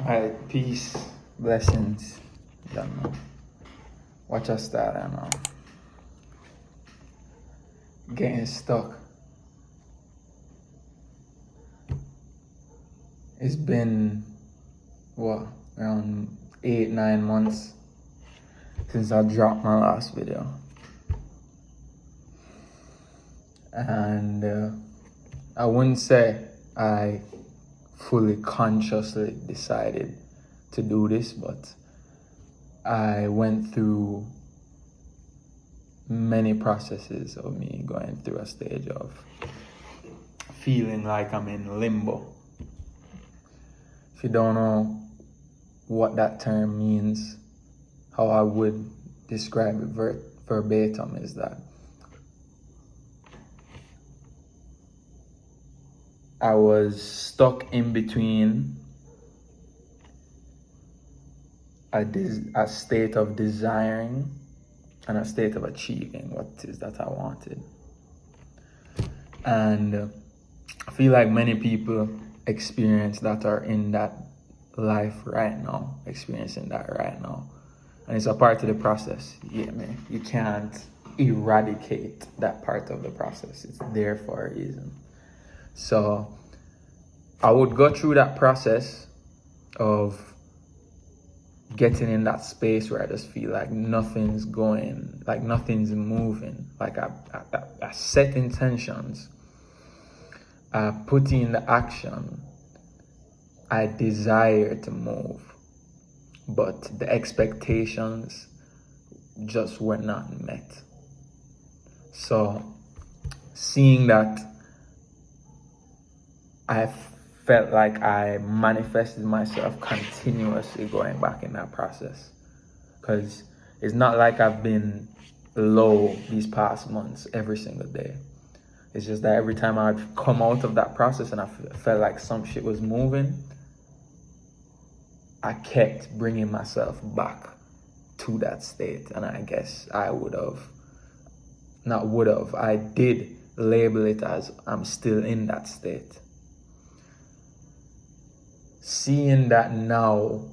Alright, peace, blessings. Don't know. Watch us start, I know. Getting stuck. It's been around 8-9 months since I dropped my last video. And I wouldn't say I fully consciously decided to do this, but I went through many processes of me going through a stage of feeling like I'm in limbo. If you don't know what that term means, how I would describe it verbatim is that I was stuck in between a state of desiring and a state of achieving what it is that I wanted. And I feel like many people experience that are in that life right now, experiencing that right now. And it's a part of the process, you get me? You can't eradicate that part of the process. It's there for a reason. So I would go through that process of getting in that space where I just feel like nothing's going, like nothing's moving. Like I set intentions, I put in the action, I desire to move, but the expectations just were not met. So seeing that, I felt like I manifested myself continuously going back in that process, because it's not like I've been low these past months every single day. It's just that every time I'd come out of that process and I felt like some shit was moving, I kept bringing myself back to that state. And I guess I did label it as I'm still in that state. Seeing that now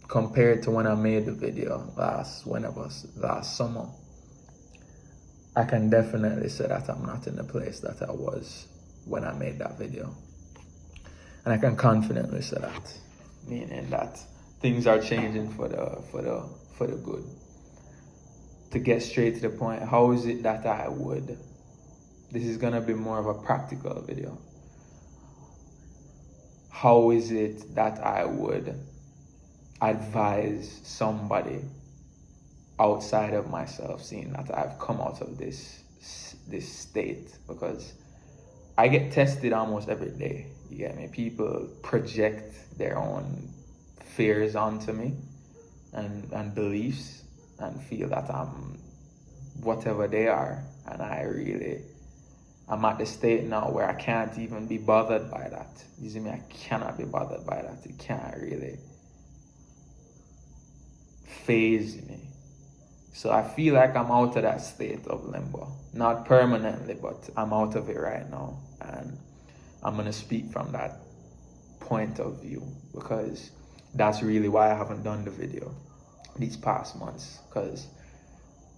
compared to when I made the video last summer, I can definitely say that I'm not in the place that I was when I made that video. And I can confidently say that, meaning that things are changing for the good. To get straight to the point, how is it that this is gonna be more of a practical video. How is it that I would advise somebody outside of myself, seeing that I've come out of this state? Because I get tested almost every day, you get me? People project their own fears onto me and beliefs and feel that I'm whatever they are, and I'm at the state now where I can't even be bothered by that. You see me? I cannot be bothered by that. It can't really faze me. So I feel like I'm out of that state of limbo. Not permanently, but I'm out of it right now. And I'm going to speak from that point of view, because that's really why I haven't done the video these past months. Because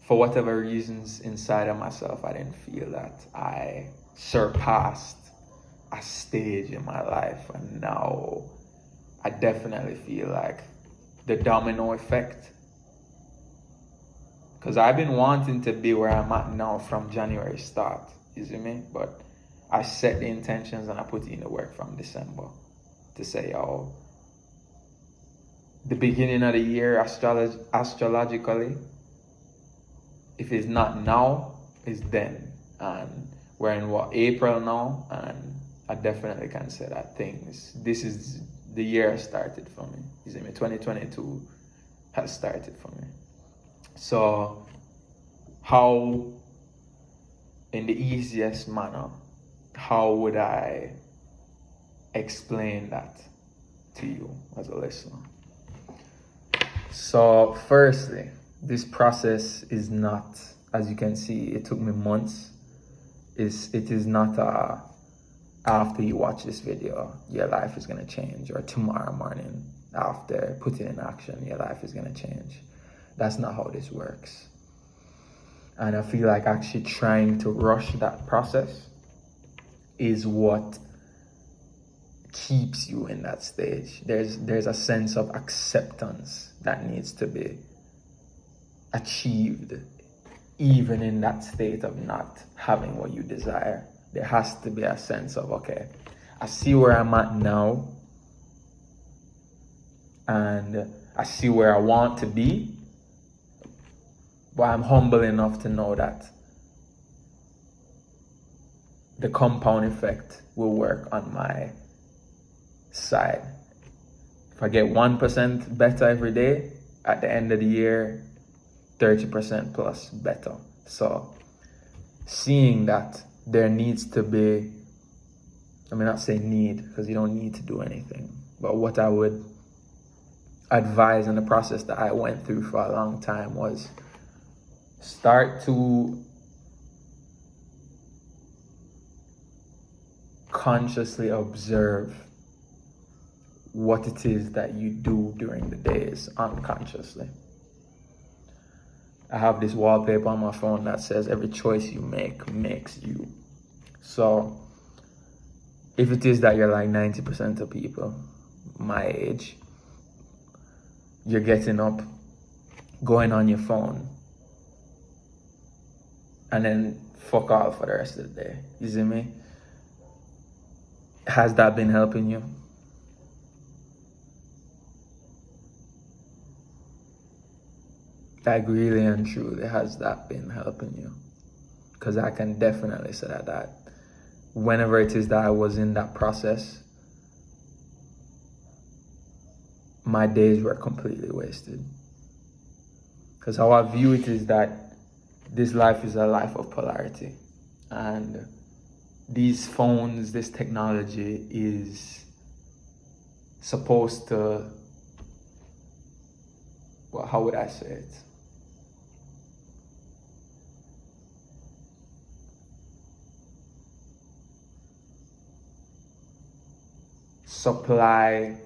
for whatever reasons inside of myself, I didn't feel that I surpassed a stage in my life. And now I definitely feel like the domino effect. Because I've been wanting to be where I'm at now from January start, you see me? But I set the intentions and I put in the work from December to say, the beginning of the year astrologically, if it's not now, it's then. And we're in April now, and I definitely can say that this is the year started for me. You see me? 2022 has started for me. So how, in the easiest manner, how would I explain that to you as a listener? So firstly, this process is not, as you can see, it took me months. It is not after you watch this video, your life is gonna change, or tomorrow morning after putting in action, your life is going to change. That's not how this works. And I feel like actually trying to rush that process is what keeps you in that stage. There's a sense of acceptance that needs to be achieved, even in that state of not having what you desire. There has to be a sense of, okay, I see where I'm at now, and I see where I want to be, but I'm humble enough to know that the compound effect will work on my side. If I get 1% better every day, at the end of the year, 30% plus better. So seeing that there needs to be, I mean, not say need, because you don't need to do anything, but what I would advise in the process that I went through for a long time was start to consciously observe what it is that you do during the days unconsciously. I have this wallpaper on my phone that says every choice you make makes you. So if it is that you're like 90% of people my age, you're getting up, going on your phone, and then fuck off for the rest of the day. You see me? Has that been helping you? Like really and truly, has that been helping you? Because I can definitely say that whenever it is that I was in that process, my days were completely wasted. Because how I view it is that this life is a life of polarity. And these phones, this technology is supposed to, well, how would I say it? Supply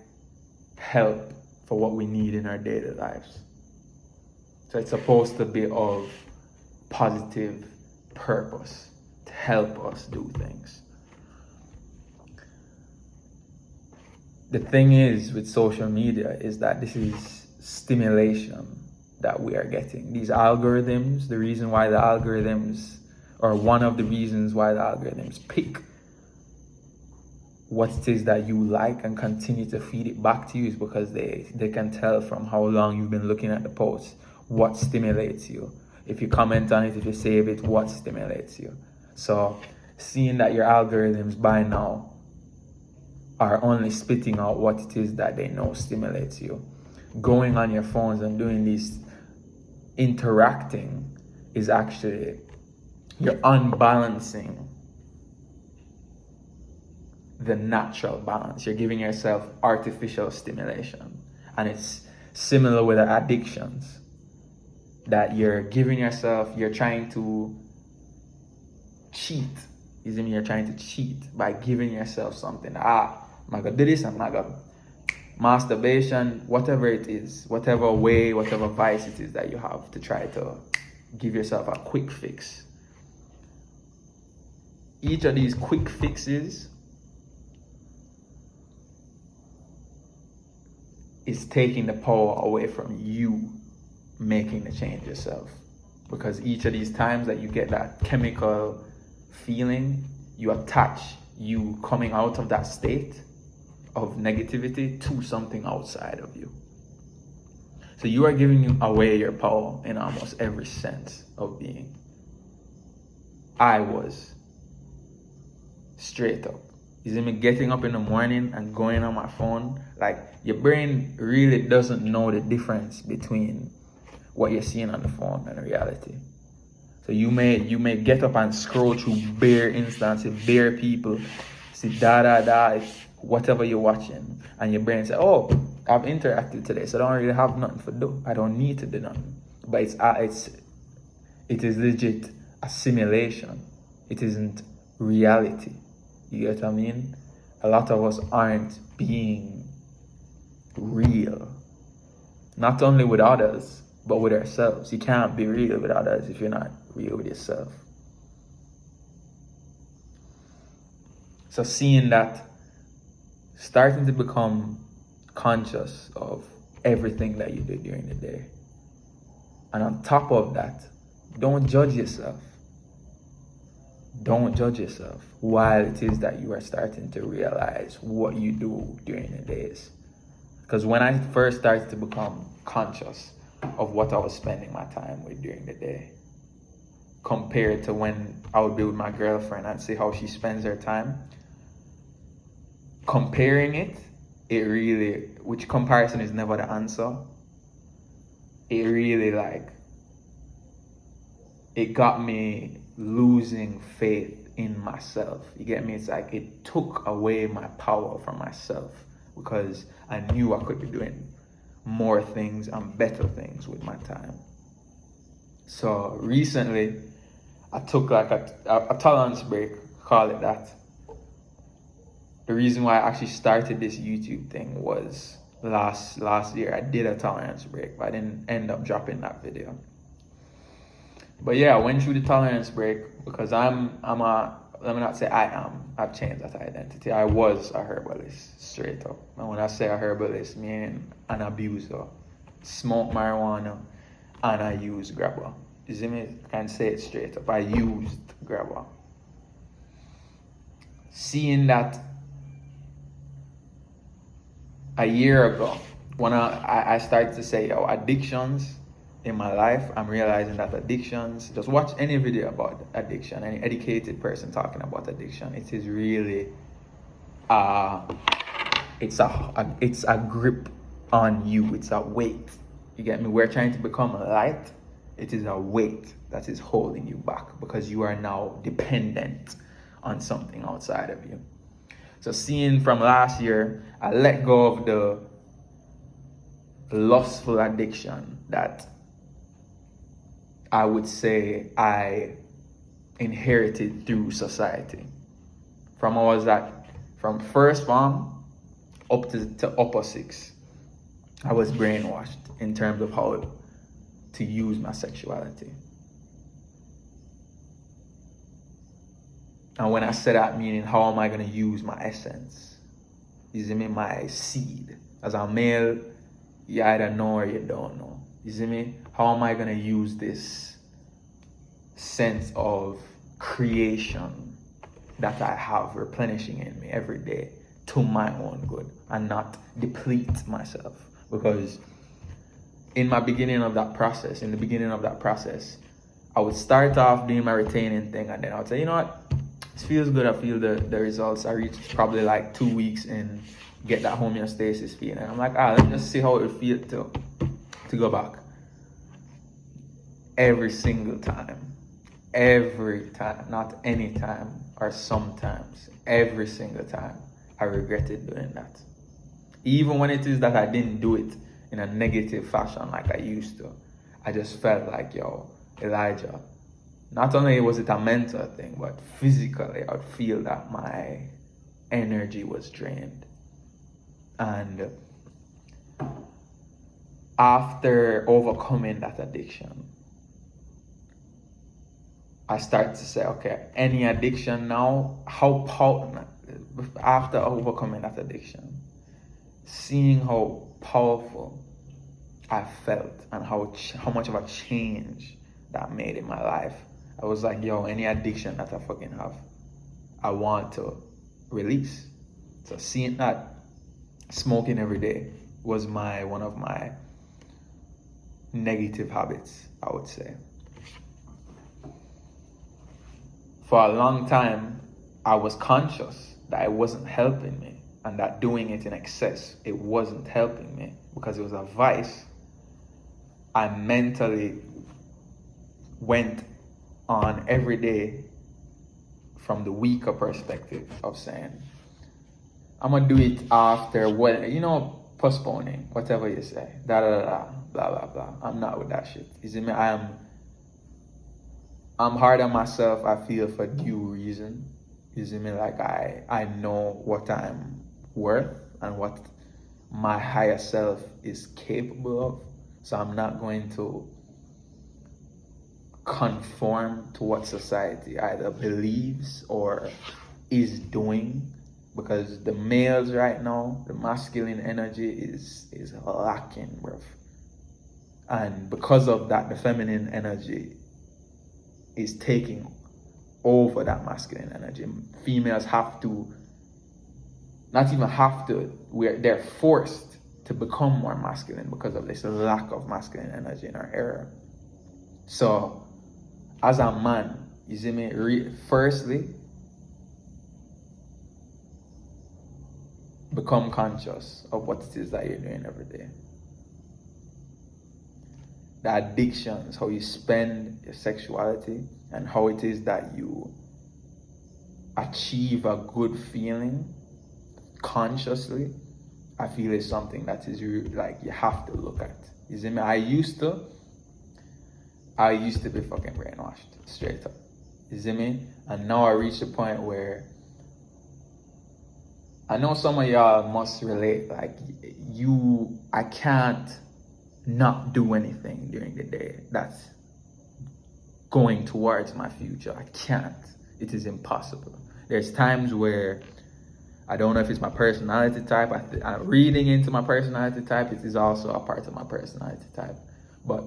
help for what we need in our daily lives. So it's supposed to be of positive purpose to help us do things. The thing is with social media is that this is stimulation that we are getting. These algorithms, the reason why the algorithms, or one of the reasons why the algorithms pick what it is that you like and continue to feed it back to you is because they can tell from how long you've been looking at the post what stimulates you. If you comment on it, if you save it, what stimulates you. So seeing that your algorithms by now are only spitting out what it is that they know stimulates you, going on your phones and doing this interacting is actually, you're unbalancing the natural balance. You're giving yourself artificial stimulation. And it's similar with the addictions that you're giving yourself, you're trying to cheat. You're trying to cheat by giving yourself something. I'm not gonna do this, I'm not gonna masturbation, whatever it is, whatever way, whatever vice it is that you have to try to give yourself a quick fix. Each of these quick fixes is taking the power away from you making the change yourself. Because each of these times that you get that chemical feeling, you attach you coming out of that state of negativity to something outside of you. So you are giving away your power in almost every sense of being. I was straight up. You see me getting up in the morning and going on my phone, like your brain really doesn't know the difference between what you're seeing on the phone and reality. So you may get up and scroll through bare instances, bare people, see whatever you're watching, and your brain say, "Oh, I've interacted today, so I don't really have nothing to do. I don't need to do nothing." But it is legit a simulation. It isn't reality. You get what I mean? A lot of us aren't being real. Not only with others, but with ourselves. You can't be real with others if you're not real with yourself. So seeing that, starting to become conscious of everything that you do during the day. And on top of that, don't judge yourself. Don't judge yourself while it is that you are starting to realize what you do during the days. Because when I first started to become conscious of what I was spending my time with during the day, compared to when I would be with my girlfriend and see how she spends her time, comparing it, which comparison is never the answer, it really it got me losing faith in myself. You get me? It's like it took away my power from myself because I knew I could be doing more things and better things with my time. So recently, I took like a tolerance break, call it that. The reason why I actually started this YouTube thing was last year I did a tolerance break, but I didn't end up dropping that video. But yeah, I went through the tolerance break because let me not say I've changed that identity. I was a herbalist, straight up. And when I say a herbalist, meaning an abuser, smoke marijuana, and I use grabber. You see me? I can say it straight up. I used grabber. Seeing that a year ago, when I started to say, addictions in my life, I'm realizing that addictions, just watch any video about addiction, any educated person talking about addiction, it is really, it's a grip on you, it's a weight. You get me? We're trying to become light. It is a weight that is holding you back because you are now dependent on something outside of you. So seeing from last year, I let go of the lustful addiction that I would say I inherited through society. From first form up to upper six, I was brainwashed in terms of how to use my sexuality. And when I say that, meaning how am I going to use my essence? You see me? My seed. As a male, you either know or you don't know. You see me? How am I going to use this sense of creation that I have replenishing in me every day to my own good and not deplete myself? Because in the beginning of that process, I would start off doing my retaining thing, and then I would say, you know what? This feels good. I feel the results. I reached probably like 2 weeks and get that homeostasis feeling. I'm like, let me just see how it feels to go back. Every single time, not any time or sometimes, every single time, I regretted doing that. Even when it is that I didn't do it in a negative fashion like I used to, I just felt like, Elijah, not only was it a mental thing, but physically I would feel that my energy was drained. And after overcoming that addiction, I started to say, okay, any addiction now, how powerful, after overcoming that addiction, seeing how powerful I felt and how much of a change that made in my life, I was like, any addiction that I fucking have, I want to release. So seeing that smoking every day was one of my negative habits, I would say. For a long time, I was conscious that it wasn't helping me and that doing it in excess, it wasn't helping me because it was a vice. I mentally went on every day from the weaker perspective of saying, I'm gonna do it after postponing, whatever you say, blah, blah, blah. I'm not with that shit. You see me? I'm hard on myself, I feel, for due reason. You see me? Like I know what I'm worth and my higher self is capable of. So I'm not going to conform to what society either believes or is doing, because the males right now, the masculine energy is lacking, bruv. And because of that, the feminine energy is taking over that masculine energy. Females have to, not even have to, they're forced to become more masculine because of this lack of masculine energy in our era. So as a man, you see me, firstly, become conscious of what it is that you're doing every day. The addictions, how you spend your sexuality, and how it is that you achieve a good feeling consciously, I feel is something that is like you have to look at. You see me? I used to be fucking brainwashed, straight up. You see me? And now I reached a point where I know some of y'all must relate. Like I can't not do anything during the day that's going towards my future. I can't. It is impossible. There's times where I don't know if it's my personality type. I'm reading into my personality type. It is also a part of my personality type. But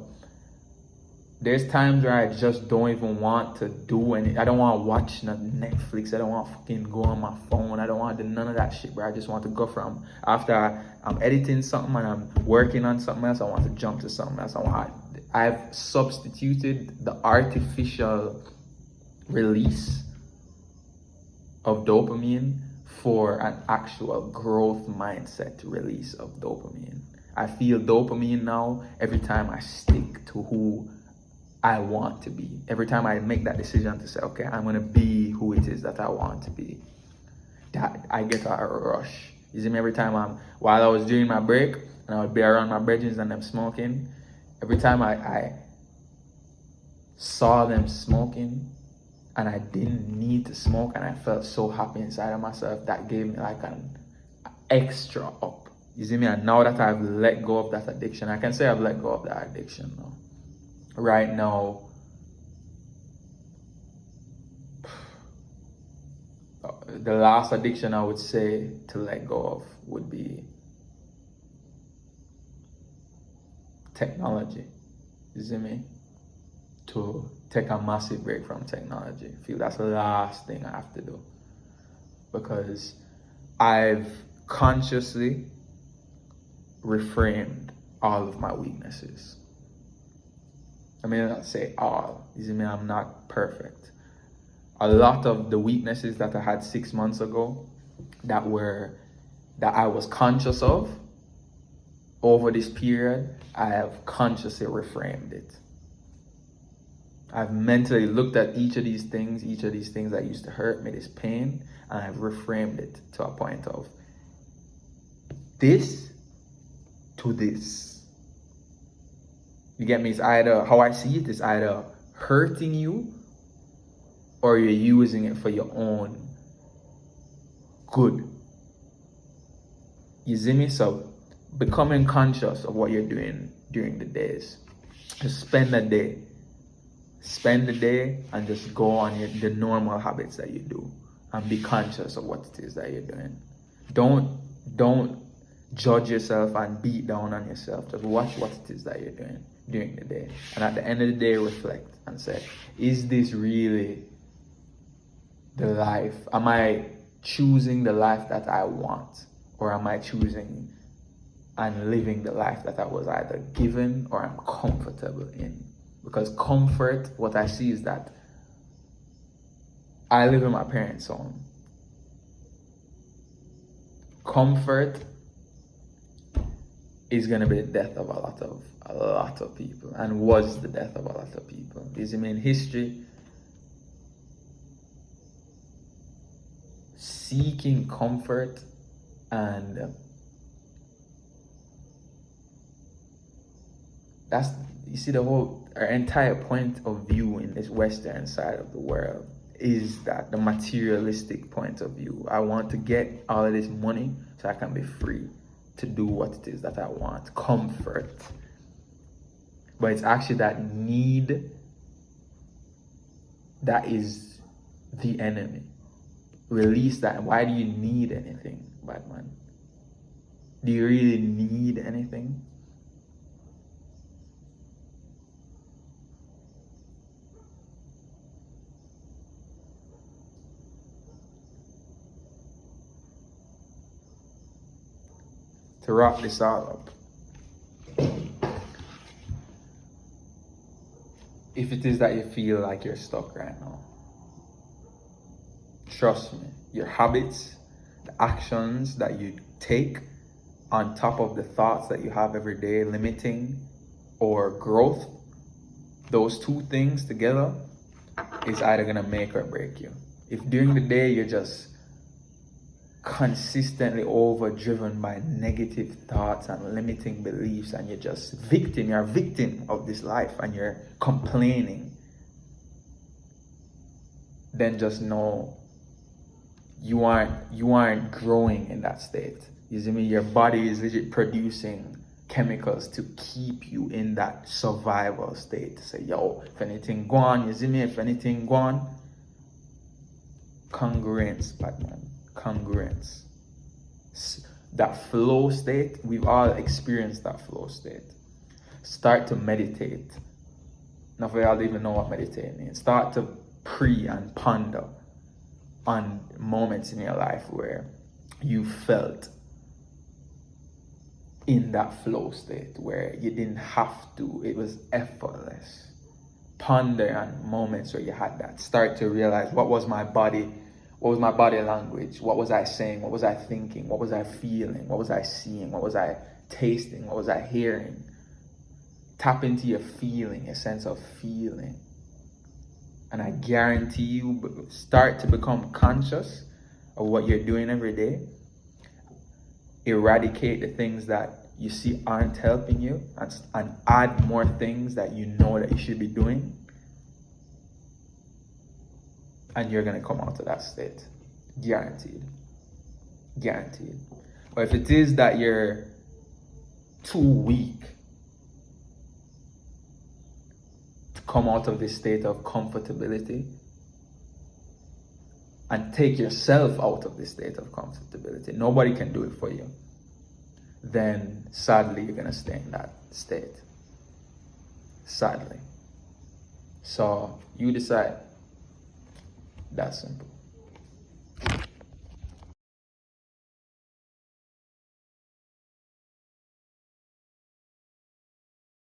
there's times where I just don't even want to do any. I don't want to watch Netflix. I don't want to fucking go on my phone. I don't want to do none of that shit, bro. I just want to go from after I'm editing something and I'm working on something else, I want to jump to something else. I've substituted the artificial release of dopamine for an actual growth mindset release of dopamine. I feel dopamine now every time I stick to who I want to be. Every time I make that decision to say, okay, I'm going to be who it is that I want to be, that I get a rush. You see me? Every time while I was doing my break and I would be around my brethren and them smoking, every time I saw them smoking and I didn't need to smoke and I felt so happy inside of myself, that gave me like an extra up. You see me? And now that I've let go of that addiction, I can say I've let go of that addiction now. Right now, the last addiction I would say to let go of would be technology. You see me? To take a massive break from technology. I feel that's the last thing I have to do, because I've consciously reframed all of my weaknesses. I mean, not say all. You see me? I'm not perfect. A lot of the weaknesses that I had 6 months ago that I was conscious of over this period, I have consciously reframed it. I've mentally looked at each of these things that used to hurt me, this pain, and I've reframed it to a point of this to this. You get me? It's either, how I see it, is either hurting you or you're using it for your own good. You see me? So becoming conscious of what you're doing during the days. Just spend the day and just go on the normal habits that you do and be conscious of what it is that you're doing. Don't judge yourself and beat down on yourself. Just watch what it is that you're doing during the day, and at the end of the day reflect and say, is this really the life? Am I choosing the life that I want, or am I choosing and living the life that I was either given or I'm comfortable in? Because comfort, what I see is that I live in my parents' home. Comfort is gonna be the death of a lot of people, and was the death of a lot of people. Is in history, seeking comfort and that's, you see, our entire point of view in this Western side of the world is that the materialistic point of view. I want to get all of this money so I can be free to do what it is that I want, comfort. But it's actually that need that is the enemy. Release that. Why do you need anything, Batman? Do you really need anything? To wrap this all up, if it is that you feel like you're stuck right now, trust me, your habits, the actions that you take on top of the thoughts that you have every day, limiting or growth, those two things together is either gonna make or break you. If during the day you're just consistently overdriven by negative thoughts and limiting beliefs, and you're a victim of this life, and you're complaining, then just know you aren't growing in that state. You see me? Your body is legit producing chemicals to keep you in that survival state. To say, yo, if anything go on, you see me? If anything go on, congruence, Batman. Congruence. That flow state, we've all experienced that flow state. Start to meditate. Now, for y'all even know what meditating means. Start to pray and ponder on moments in your life where you felt in that flow state, where you didn't have to, it was effortless. Ponder on moments where you had that. Start to realize, what was my body language? What was I saying? What was I thinking? What was I feeling? What was I seeing? What was I tasting? What was I hearing? Tap into your feeling, a sense of feeling. And I guarantee you, start to become conscious of what you're doing every day. Eradicate the things that you see aren't helping you, and add more things that you know that you should be doing. And you're going to come out of that state. Guaranteed. Guaranteed. But if it is that you're too weak to come out of this state of comfortability and take yourself out of this state of comfortability, nobody can do it for you, then sadly you're going to stay in that state. Sadly. So you decide. That simple.